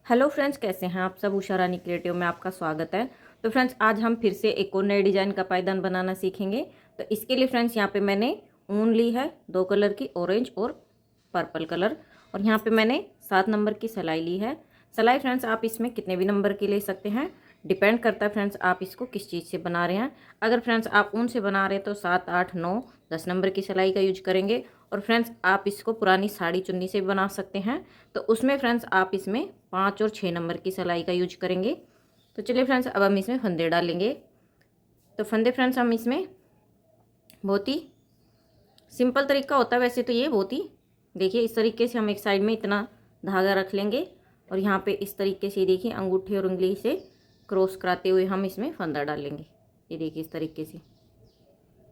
Hello friends, कैसे हैं आप सब। उषा रानी क्रिएटिव में आपका स्वागत है। तो फ्रेंड्स, आज हम फिर से एक और नए डिजाइन का पायदान बनाना सीखेंगे। तो इसके लिए फ्रेंड्स, यहाँ पे मैंने ऊन ली है 2 कलर की, ऑरेंज और पर्पल कलर। और यहाँ पे मैंने 7 नंबर की सिलाई ली है। सिलाई फ्रेंड्स आप इसमें कितने भी नंबर की ले सकते हैं, डिपेंड करता है फ्रेंड्स आप इसको किस चीज़ से बना रहे हैं। अगर फ्रेंड्स आप ऊन से बना रहे हैं तो 7, 8, 9, 10 नंबर की सिलाई का यूज करेंगे। और फ्रेंड्स आप इसको पुरानी साड़ी चुन्नी से भी बना सकते हैं, तो उसमें फ्रेंड्स आप इसमें 5 और 6 नंबर की सिलाई का यूज करेंगे। तो चलिए फ्रेंड्स, अब हम इसमें फंदे डालेंगे। तो फंदे फ्रेंड्स हम इसमें बहुत ही सिंपल तरीका होता है वैसे तो ये बहुत ही, देखिए इस तरीके से हम एक साइड में इतना धागा रख लेंगे और यहाँ पे इस तरीके से देखिए अंगूठे और उंगली से क्रॉस कराते हुए हम इसमें फंदा डालेंगे। ये देखिए इस तरीके से,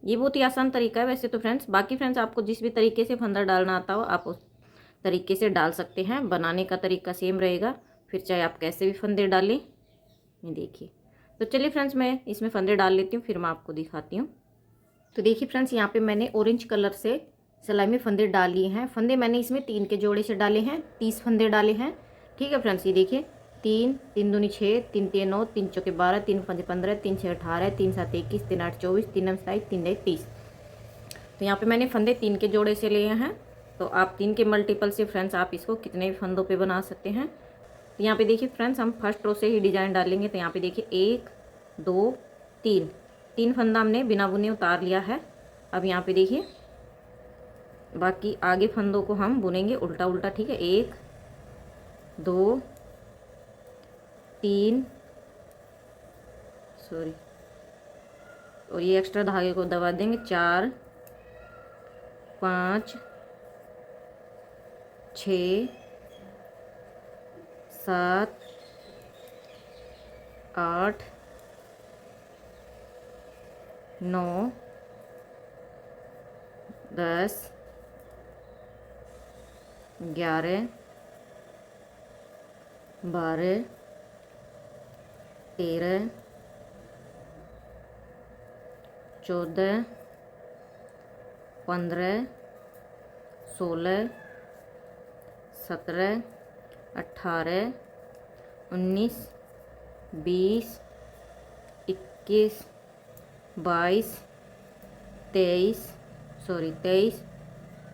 ये बहुत ही आसान तरीका है वैसे तो फ्रेंड्स। बाकी फ्रेंड्स आपको जिस भी तरीके से फंदा डालना आता हो आप उस तरीके से डाल सकते हैं, बनाने का तरीका सेम रहेगा, फिर चाहे आप कैसे भी फंदे डालें। ये देखिए, तो चलिए फ्रेंड्स मैं इसमें फंदे डाल लेती हूँ, फिर मैं आपको दिखाती हूँ। तो देखिए फ्रेंड्स, यहाँ पे मैंने ऑरेंज कलर से सिलाई में फंदे डाल लिए हैं। फंदे मैंने इसमें 3 के जोड़े से डाले हैं, 30 फंदे डाले हैं। ठीक है फ्रेंड्स, ये देखिए 3, 3 दूनी 6, 3 3 9, 3 चौके 12, 3 5 15, 3 6 18, 3 7 21, 3 8 24, 3 9 27, 3 9 30। तो यहाँ पे मैंने फंदे 3 के जोड़े से लिए हैं। तो आप 3 के मल्टीपल से फ्रेंड्स आप इसको कितने भी फंदों पे बना सकते हैं। तो यहाँ पे देखिए फ्रेंड्स, हम फर्स्ट रो से ही डिजाइन डालेंगे। तो यहाँ पे देखिए 1 2 3, 3 फंदा हमने बिना बुने उतार लिया है। अब यहाँ पे देखिए बाकी आगे फंदों को हम बुनेंगे उल्टा उल्टा। ठीक है, 1 2 3, सॉरी, और ये एक्स्ट्रा धागे को दबा देंगे, 4 5 6 7 8 9 10 11 12 13 14 15 16 17 18 19 20 21 22 23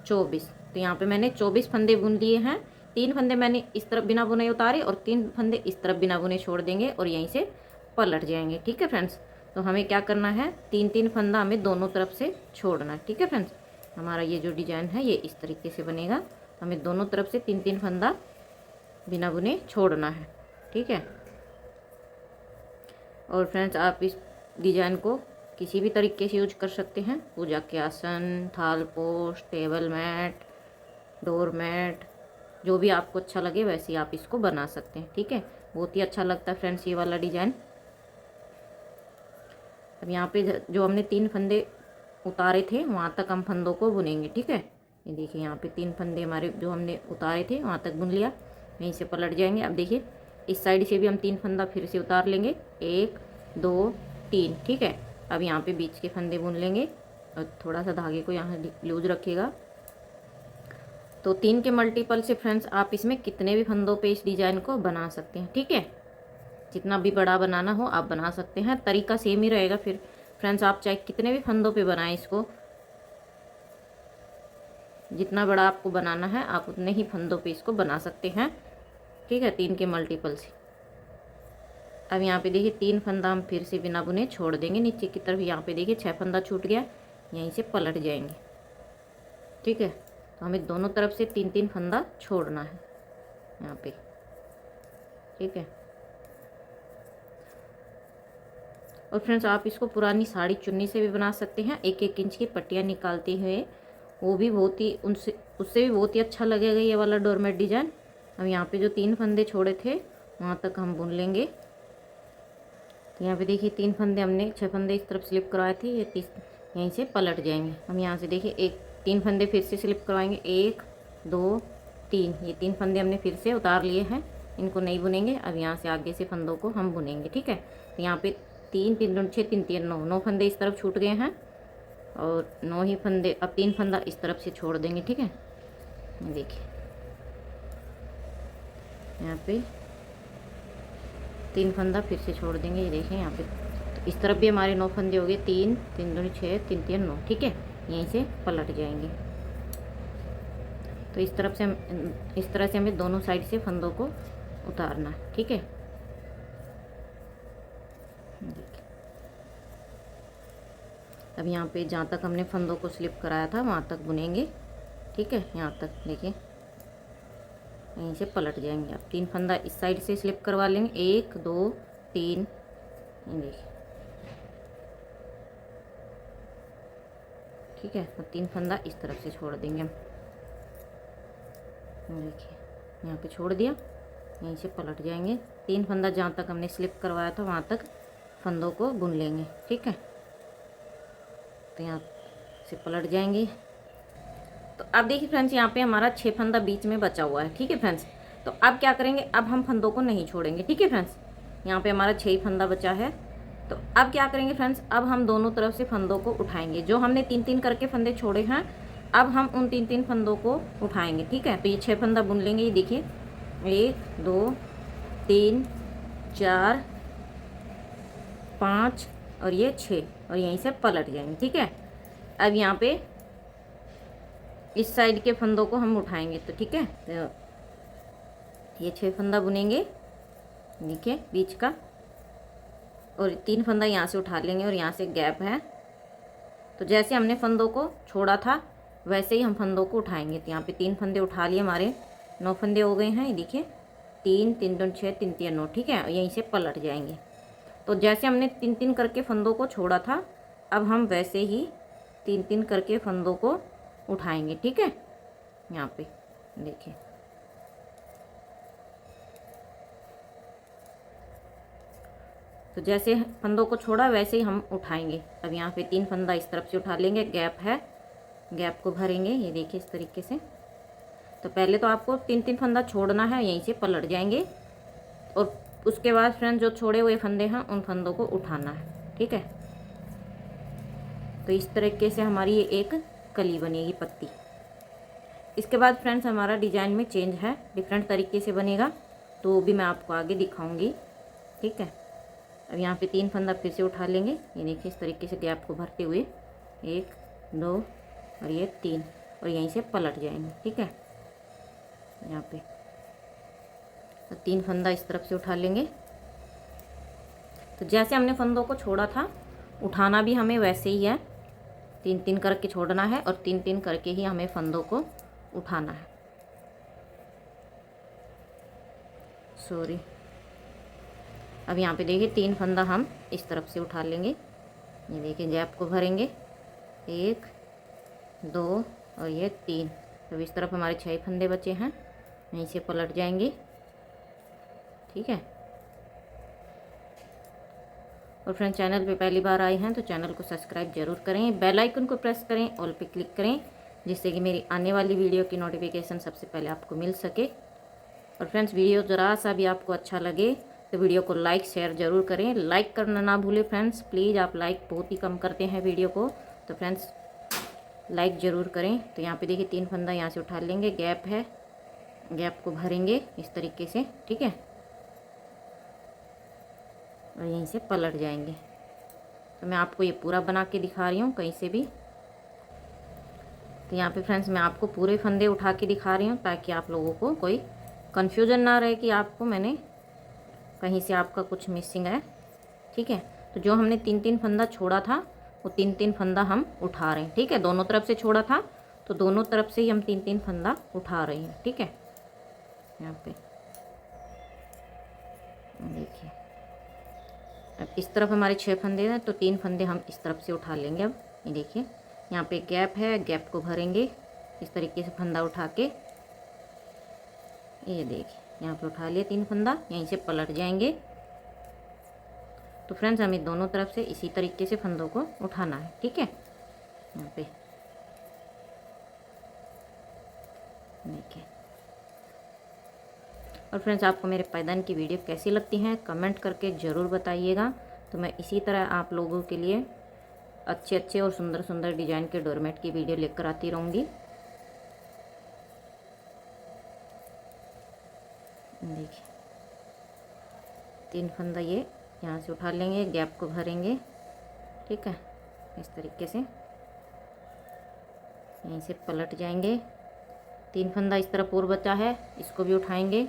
24। तो यहाँ पे मैंने 24 फंदे बुन लिए हैं। 3 फंदे मैंने इस तरफ बिना बुने उतारे और 3 फंदे इस तरफ बिना बुने छोड़ देंगे और यहीं से पलट जाएंगे। ठीक है फ्रेंड्स, तो हमें क्या करना है, 3 फंदा हमें दोनों तरफ से छोड़ना है। ठीक है फ्रेंड्स, हमारा ये जो डिजाइन है ये इस तरीके से बनेगा। हमें दोनों तरफ से 3 फंदा बिना बुने छोड़ना है। ठीक है, और फ्रेंड्स आप इस डिजाइन को किसी भी तरीके से यूज कर सकते हैं, पूजा के आसन, थाल पोस्ट, टेबल मैट, डोर मैट, जो भी आपको अच्छा लगे वैसे ही आप इसको बना सकते हैं। ठीक है, बहुत ही अच्छा लगता है फ्रेंड्स ये वाला डिजाइन। अब यहाँ पे जो हमने 3 फंदे उतारे थे वहाँ तक हम फंदों को बुनेंगे। ठीक है, ये देखिए यहाँ पे 3 फंदे हमारे जो हमने उतारे थे वहाँ तक बुन लिया, यहीं से पलट जाएंगे। अब देखिए इस साइड से भी हम 3 फंदा फिर से उतार लेंगे, 1 2 3। ठीक है, अब यहाँ पे बीच के फंदे बुन लेंगे और थोड़ा सा धागे को यहाँ लूज रखिएगा। तो 3 के मल्टीपल से फ्रेंड्स आप इसमें कितने भी फंदों पे इस डिजाइन को बना सकते हैं। ठीक है, जितना भी बड़ा बनाना हो आप बना सकते हैं, तरीका सेम ही रहेगा। फिर फ्रेंड्स आप चाहे कितने भी फंदों पे बनाएं इसको, जितना बड़ा आपको बनाना है आप उतने ही फंदों पे इसको बना सकते हैं। ठीक है, 3 के मल्टीपल से। अब यहाँ पे देखिए 3 फंदा हम फिर से बिना बुने छोड़ देंगे नीचे की तरफ। यहाँ पे देखिए 6 फंदा छूट गया, यहीं से पलट जाएंगे। ठीक है, तो हमें दोनों तरफ से 3 फंदा छोड़ना है यहाँ पे। ठीक है, और फ्रेंड्स आप इसको पुरानी साड़ी चुन्नी से भी बना सकते हैं, 1-1 इंच की पट्टियाँ निकालते हुए, वो भी बहुत ही उससे भी बहुत ही अच्छा लगेगा ये वाला डोरमेट डिजाइन। अब यहाँ पे जो 3 फंदे छोड़े थे वहाँ तक हम बुन लेंगे। तो यहाँ पे देखिए 3 फंदे हमने 6 फंदे इस तरफ स्लिप करवाए थे, ये 30 यहीं से पलट जाएंगे। हम यहाँ से देखिए 3 फंदे फिर से स्लिप करवाएंगे, 1 2 3। ये 3 फंदे हमने फिर से उतार लिए हैं, इनको नहीं बुनेंगे। अब यहाँ से आगे से फंदों को हम बुनेंगे। ठीक है, तो यहाँ पे 3 3 2 6 3 3 9 फंदे इस तरफ छूट गए हैं और 9 ही फंदे, अब 3 फंदा इस तरफ से छोड़ देंगे। ठीक है, देखिए यहाँ पे 3 फंदा फिर से छोड़ देंगे। ये देखें यहाँ पे, तो इस तरफ भी हमारे 9 फंदे हो गए, 3 3 दूनी 6, 3 3 9, ठीक है। यहीं से पलट जाएंगे। तो इस तरह से हमें दोनों साइड से फंदों को उतारना है, ठीक है। अब यहाँ पे जहाँ तक हमने फंदों को स्लिप कराया था वहाँ तक बुनेंगे, ठीक है। यहाँ तक देखिए, यहीं से पलट जाएंगे। अब 3 फंदा इस साइड से स्लिप करवा लेंगे, 1 2 3, देखिए, ठीक है। तो 3 फंदा इस तरफ से छोड़ देंगे हम, देखिए यहाँ पे छोड़ दिया, यहीं से पलट जाएंगे। 3 फंदा जहाँ तक हमने स्लिप करवाया था वहाँ तक फंदों को बुन लेंगे, ठीक है। तो यहाँ से पलट जाएंगे। तो अब देखिए फ्रेंड्स, यहाँ पे हमारा 6 फंदा बीच में बचा हुआ है, ठीक है फ्रेंड्स। तो अब क्या करेंगे, अब हम फंदों को नहीं छोड़ेंगे, ठीक है फ्रेंड्स। यहाँ पे हमारा 6 फंदा बचा है। तो अब क्या करेंगे फ्रेंड्स, अब हम दोनों तरफ से फंदों को उठाएंगे। जो हमने 3 3 करके फंदे छोड़े हैं, अब हम उन 3 3 फंदों को उठाएंगे, ठीक है। तो ये 6 फंदा बुन लेंगे। ये देखिए, 1 2 3 4 5 और ये 6, और यहीं से पलट जाएंगे, ठीक है। अब यहाँ पे इस साइड के फंदों को हम उठाएंगे, तो ठीक है। तो ये 6 फंदा बुनेंगे, देखिए बीच का, और 3 फंदा यहाँ से उठा लेंगे, और यहाँ से गैप है। तो जैसे हमने फंदों को छोड़ा था वैसे ही हम फंदों को उठाएंगे। तो यहाँ पे 3 फंदे उठा लिए, हमारे 9 फंदे हो गए हैं। ये देखिए, 3 3 2 6, 3 3 9, ठीक है। यहीं से पलट जाएंगे। तो जैसे हमने 3 3 करके फंदों को छोड़ा था, अब हम वैसे ही 3 3 करके फंदों को उठाएंगे, ठीक है। यहाँ पे देखिए, तो जैसे फंदों को छोड़ा वैसे ही हम उठाएंगे। अब यहाँ पे 3 फंदा इस तरफ से उठा लेंगे, गैप है, गैप को भरेंगे। ये देखिए इस तरीके से। तो पहले तो आपको 3 3 फंदा छोड़ना है, यहीं से पलट जाएंगे, और उसके बाद फ्रेंड्स जो छोड़े हुए फंदे हैं उन फंदों को उठाना है, ठीक है। तो इस तरीके से हमारी ये एक कली बनेगी, पत्ती। इसके बाद फ्रेंड्स हमारा डिजाइन में चेंज है, डिफरेंट तरीके से बनेगा, तो वो भी मैं आपको आगे दिखाऊंगी, ठीक है। अब यहाँ पे 3 फंदा फिर से उठा लेंगे। ये देखिए इस तरीके से गैप को भरते हुए, 1 2 और ये 3, और यहीं से पलट जाएंगे, ठीक है। यहाँ पे तो 3 फंदा इस तरफ से उठा लेंगे। तो जैसे हमने फंदों को छोड़ा था, उठाना भी हमें वैसे ही है, 3 3 करके छोड़ना है, और 3 3 करके ही हमें फंदों को उठाना है। सॉरी, अब यहाँ पे देखिए 3 फंदा हम इस तरफ से उठा लेंगे। ये देखिए गैप को भरेंगे, 1 2 और ये 3। तो इस तरफ हमारे 6 फंदे बचे हैं, यहीं से पलट जाएंगे, ठीक है। और फ्रेंड चैनल पे पहली बार आए हैं तो चैनल को सब्सक्राइब जरूर करें, बेल आइकन को प्रेस करें, ऑल पे क्लिक करें, जिससे कि मेरी आने वाली वीडियो की नोटिफिकेशन सबसे पहले आपको मिल सके। और फ्रेंड्स वीडियो ज़रा सा भी आपको अच्छा लगे तो वीडियो को लाइक शेयर ज़रूर करें, लाइक करना ना भूलें फ्रेंड्स, प्लीज़। आप लाइक बहुत ही कम करते हैं वीडियो को, तो फ्रेंड्स लाइक ज़रूर करें। तो यहाँ पे देखिए 3 फंदा यहाँ से उठा लेंगे, गैप है, गैप को भरेंगे इस तरीके से, ठीक है, और यहीं से पलट जाएंगे। तो मैं आपको ये पूरा बना के दिखा रही हूँ कहीं से भी। तो यहाँ पे फ्रेंड्स मैं आपको पूरे फंदे उठा के दिखा रही हूँ, ताकि आप लोगों को कोई कन्फ्यूज़न ना रहे कि आपको मैंने कहीं से आपका कुछ मिसिंग है, ठीक है। तो जो हमने 3 3 फंदा छोड़ा था वो 3 3 फंदा हम उठा रहे हैं, ठीक है। दोनों तरफ से छोड़ा था तो दोनों तरफ से ही हम 3 3 फंदा उठा रहे हैं, ठीक है। यहाँ पे देखिए, अब इस तरफ हमारे 6 फंदे हैं, तो 3 फंदे हम इस तरफ से उठा लेंगे। अब ये देखिए यहाँ पे गैप है, गैप को भरेंगे इस तरीके से फंदा उठा के। ये देखिए यहाँ पे उठा लिए 3 फंदा, यहीं से पलट जाएंगे। तो फ्रेंड्स हमें दोनों तरफ से इसी तरीके से फंदों को उठाना है, ठीक है। यहाँ पे देखिए। और फ्रेंड्स आपको मेरे पायदान की वीडियो कैसी लगती हैं कमेंट करके ज़रूर बताइएगा। तो मैं इसी तरह आप लोगों के लिए अच्छे अच्छे और सुंदर सुंदर डिजाइन के डोरमेट की वीडियो लेकर आती रहूँगी। देखिए 3 फंदा ये यहाँ से उठा लेंगे, गैप को भरेंगे, ठीक है, इस तरीके से यहीं से पलट जाएंगे। 3 फंदा इस तरफ और बचा है, इसको भी उठाएंगे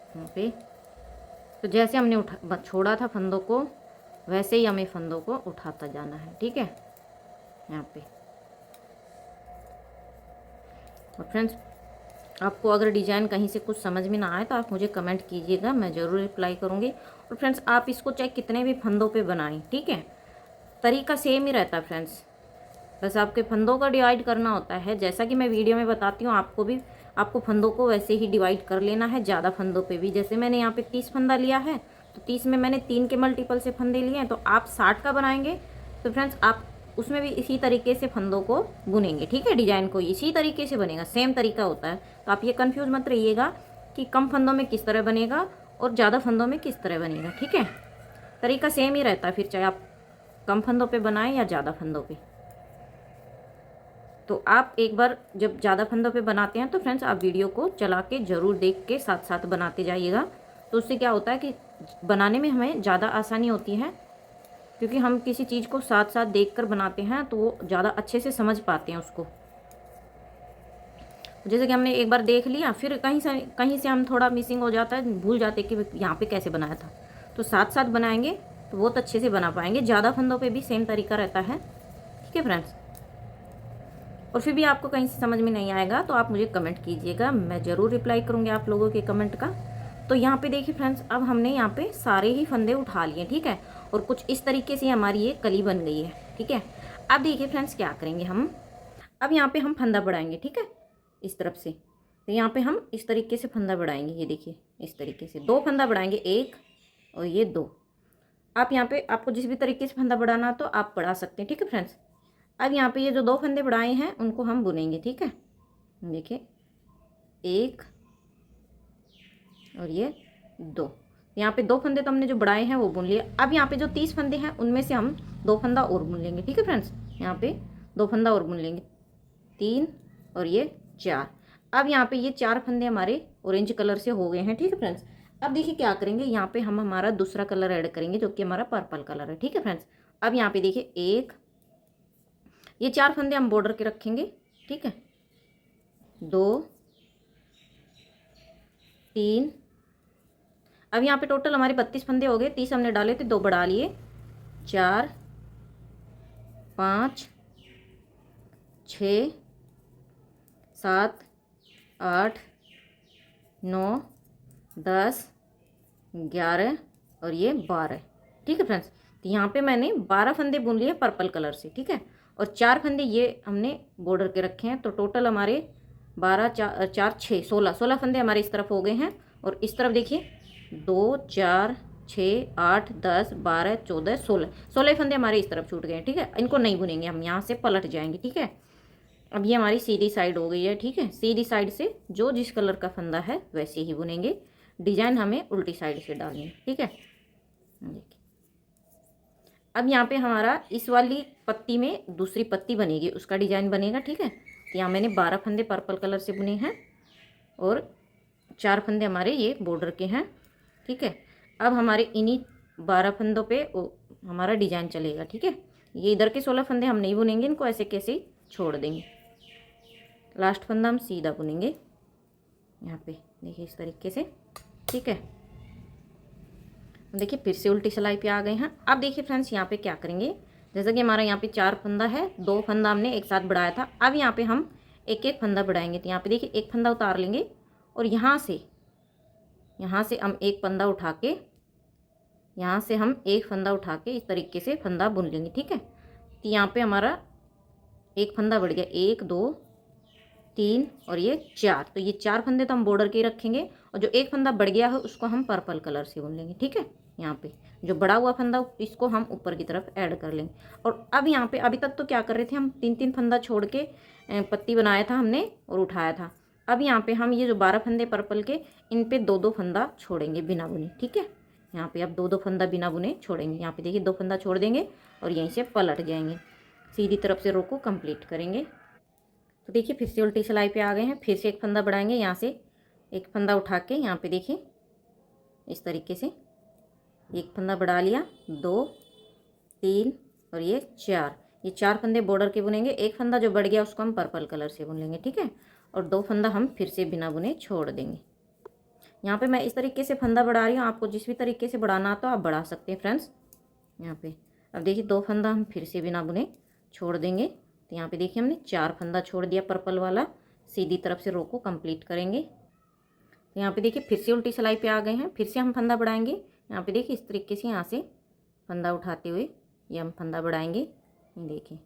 यहाँ पे। तो जैसे हमने छोड़ा था फंदों को, वैसे ही हमें फंदों को उठाता जाना है, ठीक है, यहाँ पे। और फ्रेंड्स, आपको अगर डिज़ाइन कहीं से कुछ समझ में ना आए तो आप मुझे कमेंट कीजिएगा, मैं ज़रूर रिप्लाई करूँगी। और फ्रेंड्स, आप इसको चाहे कितने भी फंदों पे बनाएं, ठीक है, तरीका सेम ही रहता है फ्रेंड्स, बस आपके फंदों का डिवाइड करना होता है। जैसा कि मैं वीडियो में बताती हूँ, आपको फंदों को वैसे ही डिवाइड कर लेना है, ज़्यादा फंदों पे भी। जैसे मैंने यहाँ पे 30 फंदा लिया है, तो 30 में मैंने 3 के मल्टीपल से फंदे लिए हैं, तो आप 60 का बनाएंगे तो फ्रेंड्स आप उसमें भी इसी तरीके से फंदों को बुनेंगे, ठीक है, डिजाइन को इसी तरीके से बनेगा, सेम तरीका होता है। तो आप ये कंफ्यूज मत रहिएगा कि कम फंदों में किस तरह बनेगा और ज़्यादा फंदों में किस तरह बनेगा, ठीक है, तरीका सेम ही रहता है फिर, चाहे आप कम फंदों पे बनाएं या ज़्यादा फंदों पे। तो आप एक बार जब ज़्यादा फंदों पे बनाते हैं तो फ्रेंड्स आप वीडियो को चला के ज़रूर देख के साथ साथ बनाते जाइएगा। तो उससे क्या होता है कि बनाने में हमें ज़्यादा आसानी होती है, क्योंकि हम किसी चीज़ को साथ साथ देखकर बनाते हैं तो वो ज़्यादा अच्छे से समझ पाते हैं उसको। जैसे कि हमने एक बार देख लिया, फिर कहीं से हम थोड़ा मिसिंग हो जाता है, भूल जाते कि यहाँ पे कैसे बनाया था। तो साथ साथ बनाएंगे तो बहुत अच्छे से बना पाएंगे। ज़्यादा फंदों पे भी सेम तरीका रहता है, ठीक है फ्रेंड्स। और फिर भी आपको कहीं से समझ में नहीं आएगा तो आप मुझे कमेंट कीजिएगा, मैं ज़रूर रिप्लाई करूँगी आप लोगों के कमेंट का। तो यहाँ पे देखिए फ्रेंड्स, अब हमने यहाँ पे सारे ही फंदे उठा लिए, ठीक है, और कुछ इस तरीके से हमारी ये कली बन गई है, ठीक है। अब देखिए फ्रेंड्स, क्या करेंगे हम, अब यहाँ पे हम फंदा बढ़ाएंगे, ठीक है, इस तरफ से। तो यहाँ पे हम इस तरीके से फंदा बढ़ाएंगे, ये देखिए इस तरीके से 2 फंदा बढ़ाएंगे, 1 और ये 2। आप यहाँ पे आपको जिस भी तरीके से फंदा बढ़ाना तो आप बढ़ा सकते हैं, ठीक है फ्रेंड्स। अब यहाँ पे ये जो 2 फंदे बढ़ाए हैं उनको हम बुनेंगे, ठीक है, देखिए 1 और ये 2। यहाँ पे 2 फंदे तो हमने जो बढ़ाए हैं वो बुन लिए। अब यहाँ पे जो 30 फंदे हैं उनमें से हम 2 फंदा और बुन लेंगे, ठीक है फ्रेंड्स। यहाँ पे 2 फंदा और बुन लेंगे, 3 और ये 4। अब यहाँ पे ये 4 फंदे हमारे ऑरेंज कलर से हो गए हैं, ठीक है फ्रेंड्स। अब देखिए क्या करेंगे, यहाँ पे हम हमारा दूसरा कलर ऐड करेंगे जो कि हमारा पर्पल कलर है, ठीक है फ्रेंड्स। अब यहाँ पे देखिए ये 4 फंदे हम बॉर्डर के रखेंगे, ठीक है, 2 3। अब यहाँ पे टोटल हमारे 32 फंदे हो गए, 30 हमने डाले थे, 2 बढ़ा लिए, 4 5 6 7 8 9 10 11 और ये 12, ठीक है फ्रेंड्स। तो यहाँ पे मैंने 12 फंदे बुन लिए पर्पल कलर से, ठीक है, और 4 फंदे ये हमने बॉर्डर के रखे हैं। तो टोटल हमारे 12 4 6 16 फंदे हमारे इस तरफ हो गए हैं। और इस तरफ देखिए 2 4 6 8 10 12 14 16 फंदे हमारे इस तरफ छूट गए हैं, ठीक है। इनको नहीं बुनेंगे, हम यहाँ से पलट जाएंगे, ठीक है। अब ये हमारी सीधी साइड हो गई है, ठीक है। सीधी साइड से जो जिस कलर का फंदा है वैसे ही बुनेंगे, डिजाइन हमें उल्टी साइड से डालनी है, ठीक है। देखिए अब यहाँ पे हमारा इस वाली पत्ती में दूसरी पत्ती बनेगी, उसका डिजाइन बनेगा, ठीक है। तो यहाँ मैंने 12 फंदे पर्पल कलर से बुने हैं और 4 फंदे हमारे ये बॉर्डर के हैं, ठीक है। अब हमारे इन्हीं 12 फंदों पे हमारा डिजाइन चलेगा, ठीक है। ये इधर के 16 फंदे हम नहीं बुनेंगे, इनको ऐसे कैसे छोड़ देंगे। लास्ट फंदा हम सीधा बुनेंगे यहाँ पे, देखिए इस तरीके से, ठीक है। देखिए फिर से उल्टी सिलाई पे आ गए हैं। अब देखिए फ्रेंड्स, यहाँ पे क्या करेंगे, जैसा कि हमारा यहाँ पे 4 फंदा है, 2 फंदा हमने एक साथ बढ़ाया था। अब यहाँ पे हम एक एक फंदा बढ़ाएंगे। तो यहाँ पे देखिए एक फंदा उतार लेंगे और यहाँ से हम एक फंदा उठा के, यहाँ से हम एक फंदा उठा के इस तरीके से फंदा बुन लेंगे, ठीक है। तो यहाँ पे हमारा एक फंदा बढ़ गया, 1 2 3 और ये 4। तो ये 4 फंदे तो हम बॉर्डर के ही रखेंगे और जो एक फंदा बढ़ गया है उसको हम पर्पल कलर से बुन लेंगे, ठीक है। यहाँ पे जो बड़ा हुआ फंदा इसको हम ऊपर की तरफ ऐड कर लेंगे। और अब यहाँ पे अभी तक तो क्या कर रहे थे हम, 3 फंदा छोड़ के पत्ती बनाया था हमने और उठाया था। अब यहाँ पे हम ये जो 12 फंदे पर्पल के, इन पे 2 फंदा छोड़ेंगे बिना बुने, ठीक है। यहाँ पे अब 2 फंदा बिना बुने छोड़ेंगे। यहाँ पे देखिए 2 फंदा छोड़ देंगे और यहीं से पलट जाएंगे, सीधी तरफ से रो को कंप्लीट करेंगे। तो देखिए फिर से उल्टी सिलाई पे आ गए हैं, फिर से एक फंदा बढ़ाएंगे, यहाँ से एक फंदा उठा के यहाँ पे देखिए इस तरीके से एक फंदा बढ़ा लिया, 2 3 और ये 4, ये 4 फंदे बॉर्डर के बुनेंगे। एक फंदा जो बढ़ गया उसको हम पर्पल कलर से बुन लेंगे, ठीक है। और 2 फंदा हम फिर से बिना बुने छोड़ देंगे। यहाँ पे मैं इस तरीके से फंदा बढ़ा रही हूँ, आपको जिस भी तरीके से बढ़ाना हो तो आप बढ़ा सकते हैं फ्रेंड्स। यहाँ पे अब देखिए 2 फंदा हम फिर से बिना बुने छोड़ देंगे। तो यहाँ पे देखिए हमने 4 फंदा छोड़ दिया पर्पल वाला, सीधी तरफ से रो को कंप्लीट करेंगे। तो यहाँ पे देखिए फिर से उल्टी सिलाई पे आ गए हैं, फिर से हम फंदा बढ़ाएंगे। यहाँ पे देखिए इस तरीके से यहाँ से फंदा उठाते हुए ये हम फंदा बढ़ाएंगे। ये देखिए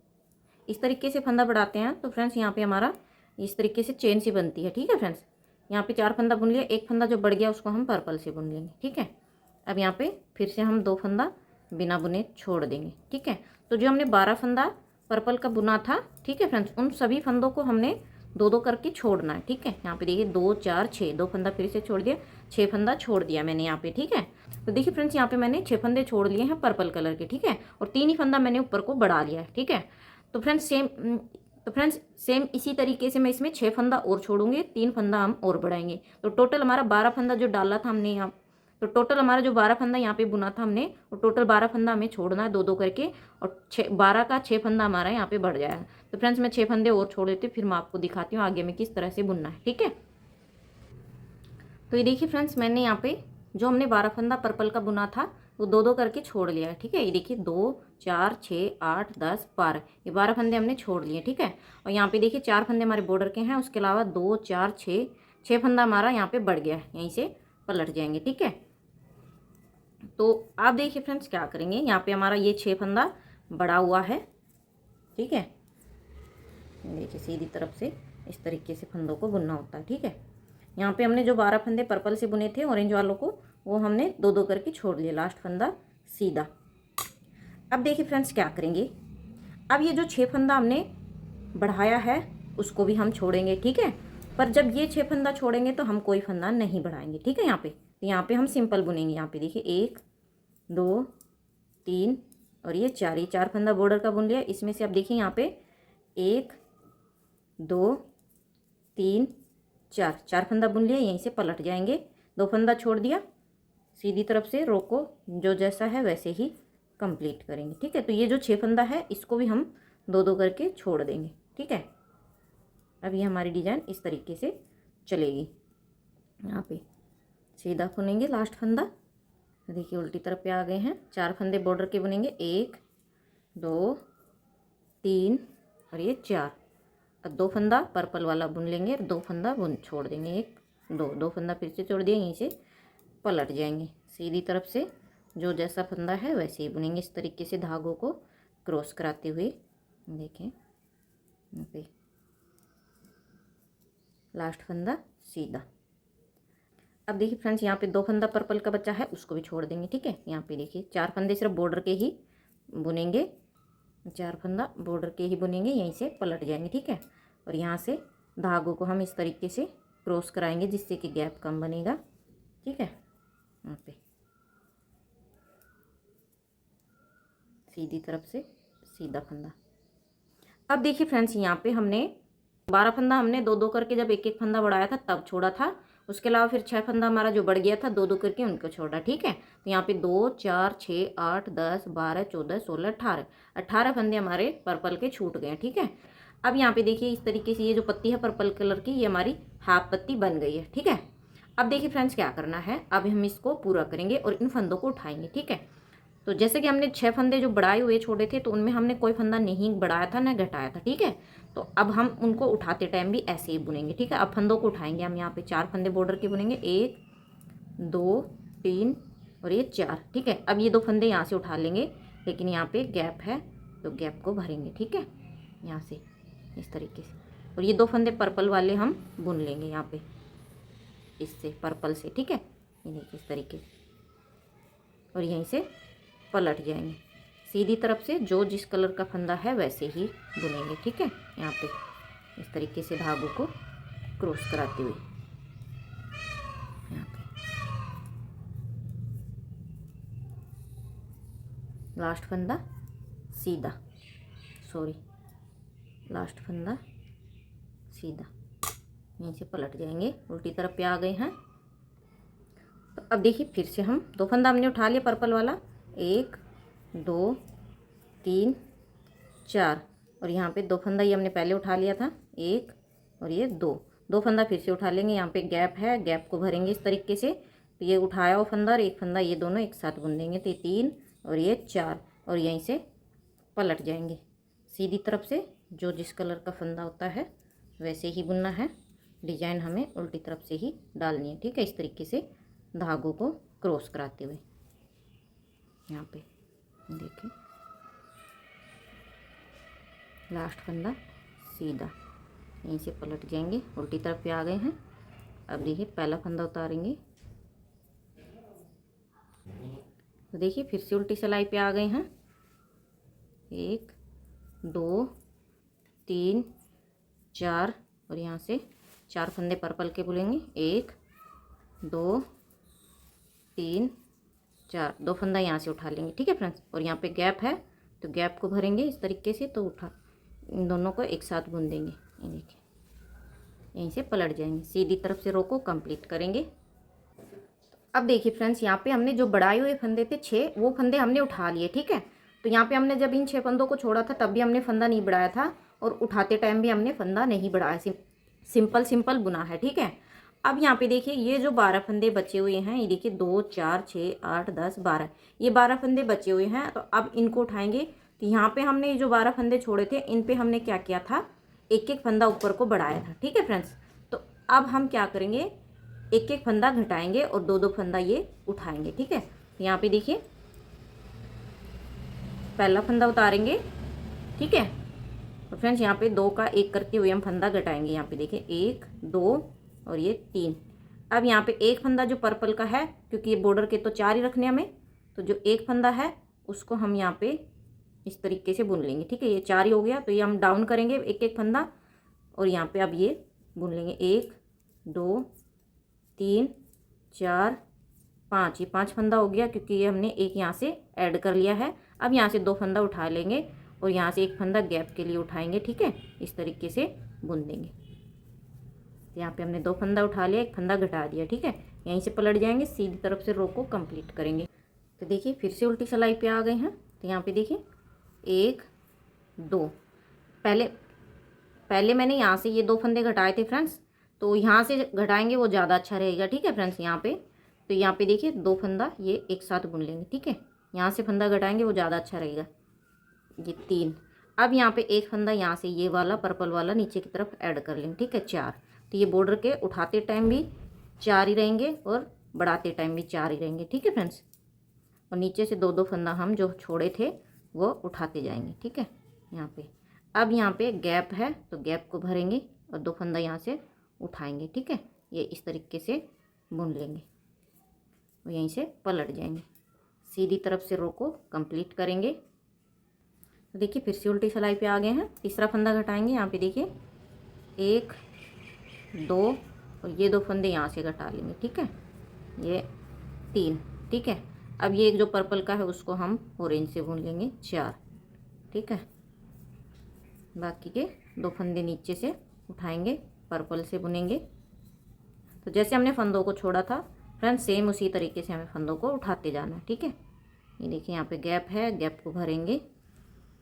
इस तरीके से फंदा बढ़ाते हैं तो फ्रेंड्स यहाँ पे हमारा इस तरीके से चेन सी बनती है, ठीक है फ्रेंड्स। यहाँ पे 4 फंदा बुन लिया, एक फंदा जो बढ़ गया उसको हम पर्पल से बुन लेंगे, ठीक है। अब यहाँ पे फिर से हम 2 फंदा बिना बुने छोड़ देंगे, ठीक है। तो जो हमने 12 फंदा पर्पल का बुना था, ठीक है फ्रेंड्स, उन सभी फंदों को हमने 2-2 करके छोड़ना है, ठीक है। यहाँ पे देखिए 2 4 6, 2 फंदा फिर से छोड़ दिया, 6 फंदा छोड़ दिया मैंने यहाँ पे, ठीक है। तो देखिए फ्रेंड्स यहाँ पे मैंने 6 फंदे छोड़ लिए हैं पर्पल कलर के, ठीक है। और 3 ही फंदा मैंने ऊपर को बढ़ा लिया है, ठीक है। तो फ्रेंड्स सेम इसी तरीके से मैं इसमें 6 फंदा और छोड़ूंगी, 3 फंदा हम और बढ़ाएंगे। तो टोटल हमारा 12 फंदा जो डाला था हमने यहाँ, तो टोटल हमारा जो 12 फंदा यहाँ पे बुना था हमने, वो टोटल 12 फंदा हमें छोड़ना है 2-2 करके। और 12 का 6 फंदा हमारा यहाँ पे बढ़ जाएगा। तो फ्रेंड्स मैं 6 फंदे और छोड़ देती हूँ, फिर मैं आपको दिखाती हूँ आगे में किस तरह से बुनना है, ठीक है। तो ये देखिए फ्रेंड्स मैंने यहाँ पे जो हमने 12 फंदा पर्पल का बुना था वो 2-2 करके छोड़ लिया है, ठीक है। ये देखिए 2 4 6 8 10 12, ये 12 फंदे हमने छोड़ लिए, ठीक है। और यहाँ पे देखिए 4 फंदे हमारे बॉर्डर के हैं, उसके अलावा 2 4 6 फंदा हमारा यहाँ पे बढ़ गया है, यहीं से पलट जाएंगे, ठीक है। तो आप देखिए फ्रेंड्स क्या करेंगे, यहाँ पे हमारा ये 6 फंदा बढ़ा हुआ है, ठीक है। देखिए सीधी तरफ से इस तरीके से फंदों को बुनना होता है, ठीक है। यहाँ पे हमने जो 12 फंदे पर्पल से बुने थे ऑरेंज वालों को, वो हमने 2-2 करके छोड़ लिए, लास्ट फंदा सीधा। अब देखिए फ्रेंड्स क्या करेंगे, अब ये जो 6 फंदा हमने बढ़ाया है उसको भी हम छोड़ेंगे, ठीक है। पर जब ये 6 फंदा छोड़ेंगे तो हम कोई फंदा नहीं बढ़ाएंगे, ठीक है। यहाँ पे तो यहाँ पे हम सिंपल बुनेंगे। यहाँ पे देखिए 1 2 3 और ये 4, ये 4 फंदा बॉर्डर का बुन लिया। इसमें से अब देखिए यहाँ पे 1 2 3 4 फंदा बुन लिया, यहीं से पलट जाएंगे। 2 फंदा छोड़ दिया, सीधी तरफ से रो को जो जैसा है वैसे ही कंप्लीट करेंगे, ठीक है। तो ये जो 6 फंदा है इसको भी हम 2-2 करके छोड़ देंगे, ठीक है। अब ये हमारी डिजाइन इस तरीके से चलेगी। यहाँ पे सीधा बुनेंगे लास्ट फंदा, देखिए उल्टी तरफ पे आ गए हैं। 4 फंदे बॉर्डर के बुनेंगे, 1 2 3 और ये 4। अब 2 फंदा पर्पल वाला बुन लेंगे, 2 फंदा बुन छोड़ देंगे, 1 2 फंदा फिर से छोड़ दिए, यहीं से पलट जाएंगे। सीधी तरफ से जो जैसा फंदा है वैसे ही बुनेंगे, इस तरीके से धागों को क्रॉस कराते हुए। देखें यहाँ पे लास्ट फंदा सीधा। अब देखिए फ्रेंड्स यहाँ पे 2 फंदा पर्पल का बचा है, उसको भी छोड़ देंगे, ठीक है। यहाँ पे देखिए 4 फंदे सिर्फ बॉर्डर के ही बुनेंगे, 4 फंदा बॉर्डर के ही बुनेंगे, यहीं से पलट जाएंगे, ठीक है। और यहाँ से धागों को हम इस तरीके से क्रॉस कराएंगे जिससे कि गैप कम बनेगा, ठीक है। यहाँ पे सीधी तरफ से सीधा फंदा। अब देखिए फ्रेंड्स यहाँ पे हमने 12 फंदा हमने 2-2 करके जब 1-1 फंदा बढ़ाया था तब छोड़ा था। उसके अलावा फिर 6 फंदा हमारा जो बढ़ गया था 2-2 करके उनको छोड़ा, ठीक है। तो यहाँ पे 2 4 6 8 10 12 14 16 18 फंदे हमारे पर्पल के छूट गए, ठीक है। अब यहाँ पे देखिए इस तरीके से ये जो पत्ती है पर्पल कलर की, ये हमारी हाफ पत्ती बन गई है, ठीक है। अब देखिए फ्रेंड्स क्या करना है, अब हम इसको पूरा करेंगे और इन फंदों को उठाएंगे, ठीक है। तो जैसे कि हमने 6 फंदे जो बढ़ाए हुए छोड़े थे तो उनमें हमने कोई फंदा नहीं बढ़ाया था ना घटाया था, ठीक है। तो अब हम उनको उठाते टाइम भी ऐसे ही बुनेंगे, ठीक है। अब फंदों को उठाएंगे हम, यहाँ पे 4 फंदे बॉर्डर के बुनेंगे, 1 2 3 और ये 4, ठीक है। अब ये 2 फंदे यहाँ से उठा लेंगे, लेकिन यहाँ पे गैप है तो गैप को भरेंगे, ठीक है, यहाँ से इस तरीके से। और ये 2 फंदे पर्पल वाले हम बुन लेंगे यहाँ पे इससे पर्पल से, ठीक है। ये देखिए इस तरीके से, और यहीं से पलट जाएंगे सीधी तरफ से, जो जिस कलर का फंदा है वैसे ही बुनेंगे, ठीक है। यहाँ पे इस तरीके से धागों को क्रॉस कराते हुए यहाँ पे लास्ट फंदा सीधा, लास्ट फंदा सीधा, यहीं से पलट जाएंगे, उल्टी तरफ पे आ गए हैं। तो अब देखिए फिर से हम 2 फंदा हमने उठा लिया पर्पल वाला, 1 2 3 4, और यहाँ पे 2 फंदा ये हमने पहले उठा लिया था, 1 और ये 2 फंदा फिर से उठा लेंगे। यहाँ पे गैप है, गैप को भरेंगे इस तरीके से। तो ये उठाया हुआ फंदा और एक फंदा ये दोनों एक साथ बुन देंगे, तो ये 3 और ये 4, और यहीं से पलट जाएंगे सीधी तरफ से। जो जिस कलर का फंदा होता है वैसे ही बुनना है, डिजाइन हमें उल्टी तरफ से ही डालनी है, ठीक है। इस तरीके से धागों को क्रॉस कराते हुए यहाँ पे देखिए, लास्ट फंदा सीधा, यहीं से पलट जाएंगे, उल्टी तरफ पे आ गए हैं। अब देखिए पहला फंदा उतारेंगे, तो देखिए फिर से उल्टी सिलाई पे आ गए हैं। 1 2 3 4, और यहाँ से 4 फंदे पर्पल के बुनेंगे, 1 2 3 4, 2 फंदा यहाँ से उठा लेंगे, ठीक है फ्रेंड्स। और यहाँ पे गैप है तो गैप को भरेंगे इस तरीके से, तो उठा इन दोनों को एक साथ बुन देंगे। ये देखिए यहीं से पलट जाएंगे, सीधी तरफ से रो को कंप्लीट करेंगे। अब देखिए फ्रेंड्स, यहाँ पे हमने जो बढ़ाए हुए फंदे थे 6, वो फंदे हमने उठा लिए, ठीक है। तो यहाँ पे हमने जब इन 6 फंदों को छोड़ा था तब भी हमने फंदा नहीं बढ़ाया था, और उठाते टाइम भी हमने फंदा नहीं बढ़ाया, सिंपल बुना है, ठीक है। अब यहाँ पे देखिए ये जो 12 फंदे बचे हुए हैं, ये देखिए 2 4 6 8 10 12, ये 12 फंदे बचे हुए हैं। तो अब इनको उठाएंगे। तो यहाँ पे हमने ये जो 12 फंदे छोड़े थे, इन पे हमने क्या किया था, एक एक फंदा ऊपर को बढ़ाया था, ठीक है फ्रेंड्स। तो अब हम क्या करेंगे, एक एक फंदा घटाएंगे और 2 फंदा ये उठाएंगे, ठीक है। यहाँ पे देखिए पहला फंदा उतारेंगे, ठीक है। तो फ्रेंड्स यहाँ पे 2 का 1 करते हुए हम फंदा घटाएंगे। यहाँ पे देखिए 1 2 और ये 3। अब यहाँ पे एक फंदा जो पर्पल का है, क्योंकि ये बॉर्डर के तो 4 ही रखने हमें, तो जो एक फंदा है उसको हम यहाँ पे इस तरीके से बुन लेंगे, ठीक है। ये 4 ही हो गया, तो ये हम डाउन करेंगे एक एक फंदा, और यहाँ पे अब ये बुन लेंगे 1 2 3 4 5, ये 5 फंदा हो गया, क्योंकि ये हमने एक यहाँ से ऐड कर लिया है। अब यहाँ से 2 फंदा उठा लेंगे और यहाँ से एक फंदा गैप के लिए उठाएंगे, ठीक है। इस तरीके से बुन देंगे। यहाँ पे हमने 2 फंदा उठा लिया, एक फंदा घटा दिया, ठीक है। यहीं से पलट जाएंगे, सीधी तरफ से रो को कंप्लीट करेंगे। तो देखिए फिर से उल्टी सिलाई पे आ गए हैं। तो यहाँ पे देखिए 1 2, पहले मैंने यहाँ से ये 2 फंदे घटाए थे फ्रेंड्स, तो यहाँ से घटाएंगे वो ज़्यादा अच्छा रहेगा, ठीक है फ्रेंड्स। यहाँ पे तो यहाँ पे देखिए 2 फंदा ये एक साथ बुन लेंगे, ठीक है। यहाँ से फंदा घटाएंगे वो ज़्यादा अच्छा रहेगा, ये 3। अब यहाँ पे एक फंदा यहाँ से ये वाला पर्पल वाला नीचे की तरफ ऐड कर लेंगे, ठीक है, 4। तो ये बॉर्डर के उठाते टाइम भी 4 ही रहेंगे और बढ़ाते टाइम भी 4 ही रहेंगे, ठीक है फ्रेंड्स। और नीचे से 2 फंदा हम जो छोड़े थे वो उठाते जाएंगे, ठीक है। यहाँ पे अब यहाँ पे गैप है तो गैप को भरेंगे और 2 फंदा यहाँ से उठाएंगे, ठीक है। ये इस तरीके से बुन लेंगे और यहीं से पलट जाएंगे, सीधी तरफ से रो को कंप्लीट करेंगे। तो देखिए फिर से उल्टी सिलाई पे आ गए हैं। तीसरा फंदा घटाएंगे। यहाँ पे देखिए 1 2 और ये 2 फंदे यहाँ से घटा लेंगे, ठीक है, ये 3, ठीक है। अब ये एक जो पर्पल का है उसको हम ऑरेंज से बुन लेंगे 4, ठीक है। बाकी के 2 फंदे नीचे से उठाएंगे, पर्पल से बुनेंगे। तो जैसे हमने फंदों को छोड़ा था फ्रेंड्स, सेम उसी तरीके से हमें फंदों को उठाते जाना है, ठीक है। ये देखिए यहाँ पे गैप है, गैप को भरेंगे।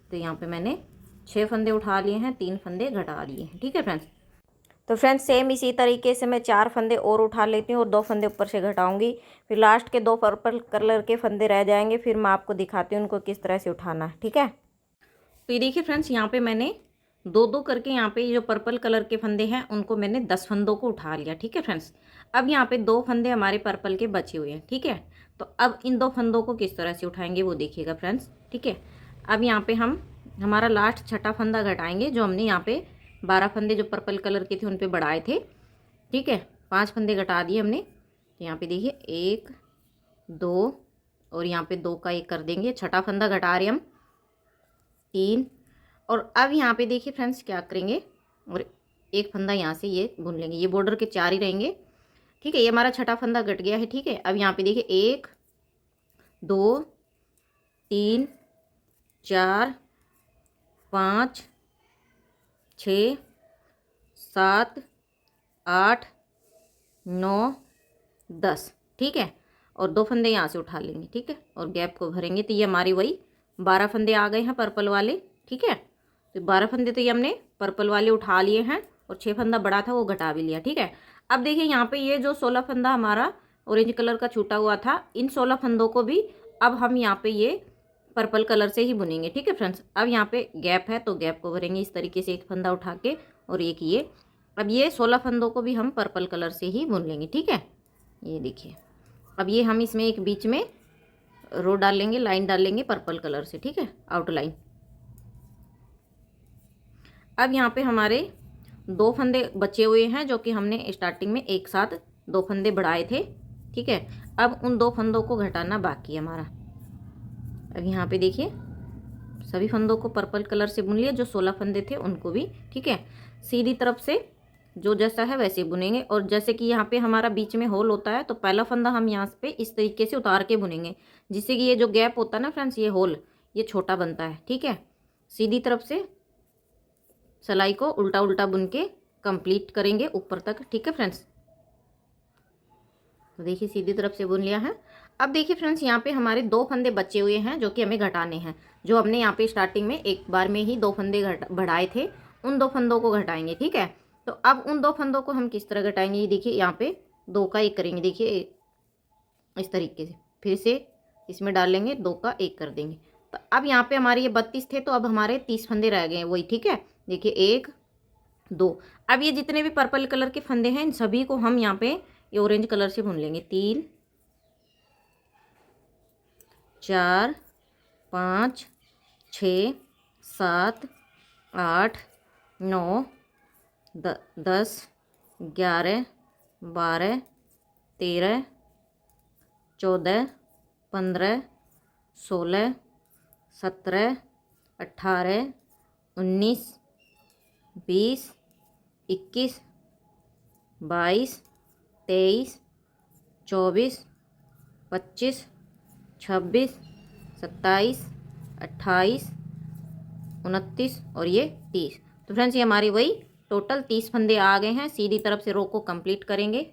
तो यहाँ पे मैंने 6 फंदे उठा लिए हैं, 3 फंदे घटा लिए हैं, ठीक है फ्रेंड्स। तो फ्रेंड्स सेम इसी तरीके से मैं 4 फंदे और उठा लेती हूँ और 2 फंदे ऊपर से घटाऊंगी। फिर लास्ट के 2 पर्पल कलर के फंदे रह जाएंगे, फिर मैं आपको दिखाती हूँ उनको किस तरह से उठाना है, ठीक है। तो ये देखिए फ्रेंड्स, यहाँ पे मैंने 2 करके यहाँ पे जो पर्पल कलर के फंदे हैं उनको मैंने 10 फंदों को उठा लिया, ठीक है फ्रेंड्स। अब यहाँ पे 2 फंदे हमारे पर्पल के बचे हुए हैं, ठीक है। तो अब इन 2 फंदों को किस तरह से उठाएंगे वो देखिएगा फ्रेंड्स, ठीक है। अब यहाँ पे हम हमारा लास्ट छठा फंदा घटाएंगे, जो हमने यहाँ पे 12 फंदे जो पर्पल कलर के थे उन पे बढ़ाए थे, ठीक है। 5 फंदे घटा दिए हमने। तो यहाँ पे देखिए 1 2 और यहाँ पे 2 का 1 कर देंगे, छठा फंदा घटा रहे हम 3। और अब यहाँ पे देखिए फ्रेंड्स क्या करेंगे, और एक फंदा यहाँ से ये बुन लेंगे, ये बॉर्डर के 4 ही रहेंगे, ठीक है। ये हमारा छठा फंदा घट गया है, ठीक है। अब यहाँ पे देखिए 1 2 3 4 5 6 7 8, 9, 10, ठीक है। और 2 फंदे यहाँ से उठा लेंगे, ठीक है, और गैप को भरेंगे। तो ये हमारी वही 12 फंदे आ गए हैं पर्पल वाले, ठीक है। तो 12 फंदे तो ये हमने पर्पल वाले उठा लिए हैं और 6 फंदा बड़ा था वो घटा भी लिया, ठीक है। अब देखिए यहाँ पे ये जो 16 फंदा हमारा ऑरेंज कलर का छूटा हुआ था, इन 16 फंदों को भी अब हम यहाँ पे ये पर्पल कलर से ही बुनेंगे, ठीक है फ्रेंड्स। अब यहाँ पे गैप है तो गैप को भरेंगे इस तरीके से, एक फंदा उठा के और एक ये। अब ये 16 फंदों को भी हम पर्पल कलर से ही बुन लेंगे, ठीक है। ये देखिए, अब ये हम इसमें एक बीच में रो डाल लेंगे, लाइन डाल लेंगे पर्पल कलर से, ठीक है, आउटलाइन। अब यहाँ पे हमारे 2 फंदे बचे हुए हैं जो कि हमने स्टार्टिंग में एक साथ 2 फंदे बढ़ाए थे, ठीक है। अब उन 2 फंदों को घटाना बाकी है हमारा। अब यहाँ पे देखिए सभी फंदों को पर्पल कलर से बुन लिया, जो 16 फंदे थे उनको भी, ठीक है। सीधी तरफ से जो जैसा है वैसे बुनेंगे। और जैसे कि यहाँ पे हमारा बीच में होल होता है तो पहला फंदा हम यहाँ पे इस तरीके से उतार के बुनेंगे, जिससे कि ये जो गैप होता है ना फ्रेंड्स, ये होल ये छोटा बनता है, ठीक है। सीधी तरफ से सिलाई को उल्टा उल्टा बुन के कंप्लीट करेंगे ऊपर तक, ठीक है फ्रेंड्स। तो देखिए सीधी तरफ से बुन लिया है। अब देखिए फ्रेंड्स यहाँ पे हमारे 2 फंदे बचे हुए हैं जो कि हमें घटाने हैं। जो हमने यहाँ पे स्टार्टिंग में एक बार में ही 2 फंदे बढ़ाए थे, उन 2 फंदों को घटाएंगे, ठीक है। तो अब उन 2 फंदों को हम किस तरह घटाएंगे, ये देखिए यहाँ पे 2 का 1 करेंगे, देखिए इस तरीके से, फिर से इसमें डाल लेंगे, 2 का 1 कर देंगे। तो अब यहाँ पे हमारे ये 32 थे तो अब हमारे 30 फंदे रह गए हैं वही, ठीक है। देखिए 1, 2। अब ये जितने भी पर्पल कलर के फंदे हैं इन सभी को हम यहाँ पे ये ऑरेंज कलर से बुन लेंगे। 3, 4, 5, 6, 7, 8, 9, 10, 11, 12, 13, 14, 15, 16, 17, 18, 19, 20, 21, 22, 23, 24, 25, 26, 27, 28, 29 और ये 30। तो फ्रेंड्स ये हमारी वही टोटल 30 फंदे आ गए हैं। सीधी तरफ से रो को कंप्लीट करेंगे।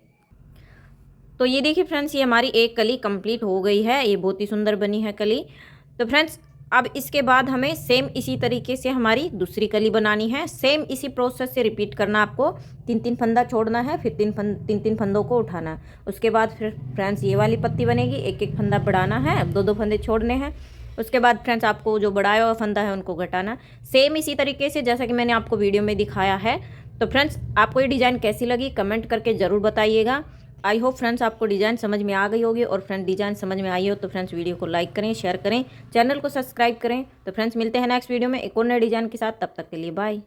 तो ये देखिए फ्रेंड्स ये हमारी एक कली कंप्लीट हो गई है, ये बहुत ही सुंदर बनी है कली। तो फ्रेंड्स अब इसके बाद हमें सेम इसी तरीके से हमारी दूसरी कली बनानी है। सेम इसी प्रोसेस से रिपीट करना, आपको 3-3 फंदा छोड़ना है, फिर 3-3 फंदों को उठाना है। उसके बाद फिर फ्रेंड्स ये वाली पत्ती बनेगी, 1-1 फंदा बढ़ाना है, 2-2 फंदे छोड़ने हैं। उसके बाद फ्रेंड्स आपको जो बढ़ाया हुआ फंदा है उनको घटाना। सेम इसी तरीके से जैसा कि मैंने आपको वीडियो में दिखाया है। तो फ्रेंड्स आपको ये डिज़ाइन कैसी लगी कमेंट करके ज़रूर बताइएगा। आई होप फ्रेंड्स आपको डिज़ाइन समझ में आ गई होगी। और फ्रेंड्स डिज़ाइन समझ में आई हो तो फ्रेंड्स वीडियो को लाइक करें, शेयर करें, चैनल को सब्सक्राइब करें। तो फ्रेंड्स मिलते हैं नेक्स्ट वीडियो में एक और नए डिज़ाइन के साथ। तब तक के लिए बाय।